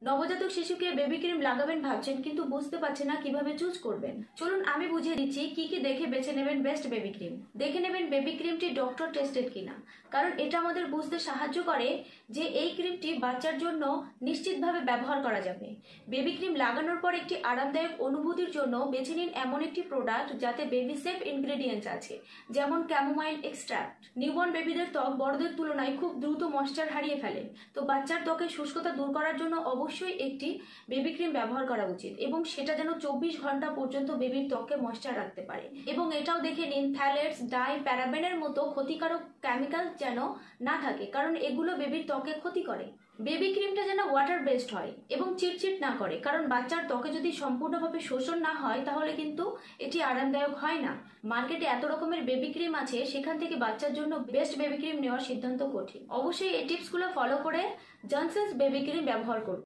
নবজাতক শিশুকে baby cream লাগাবেন ভাবছেন কিন্তু বুঝতে পারছেন না কিভাবে চুজ করবেন। চলুন আমি বুঝিয়ে দিচ্ছি কি কি দেখে বেছে নেবেন বেস্ট বেবি ক্রিম। দেখে নেবেন বেবি ক্রিমটি ডক্টর টেস্টেড কিনা, কারণ এটা আমাদের বুঝতে সাহায্য করে যে এই ক্রিমটি বাচ্চার জন্য নিশ্চিতভাবে ব্যবহার করা যাবে। বেবি ক্রিম লাগানোর পর একটি আরামদায়ক অনুভূতির জন্য বেছে নিন এমন একটি প্রোডাক্ট যাতে বেবি সেফ ইনগ্রেডিয়েন্টস আছে, যেমন ক্যামোমাইল এক্সট্রাক্ট। নিউবর্ন বেবিদের ত্বক বড়দের তুলনায় খুব দ্রুত ময়েশ্চার হারিয়ে ফেলে, তো বাচ্চার ত্বকের শুষ্কতা দূর করার জন্য অবশ্যই একটি বেবি ক্রিম ব্যবহার করা উচিত, এবং সেটা যেন 24 ঘন্টা পর্যন্ত বেবির ত্বকে ময়েশ্চার রাখতে পারে। এবং এটাও দেখে নিন থ্যালেটস, ডাই, প্যারাবেনের মতো ক্ষতিকারক কেমিক্যাল যেন না থাকে, কারণ এগুলো বেবির ত্বকে ক্ষতি করে। বেবি ক্রিমটা যেন ওয়াটার বেসড হয় এবং চিটচিট না করে, কারণ বাচ্চার ত্বকে যদি সম্পূর্ণভাবে শোষণ না হয় তাহলে কিন্তু এটি আরামদায়ক হয় না। মার্কেটে এত রকমের বেবি ক্রিম আছে, সেখান থেকে বাচ্চার জন্য বেস্ট বেবি ক্রিম নেওয়ার সিদ্ধান্ত কঠিন। অবশ্যই এই টিপসগুলো ফলো করে জনসন্স বেবি ক্রিম ব্যবহার করুন।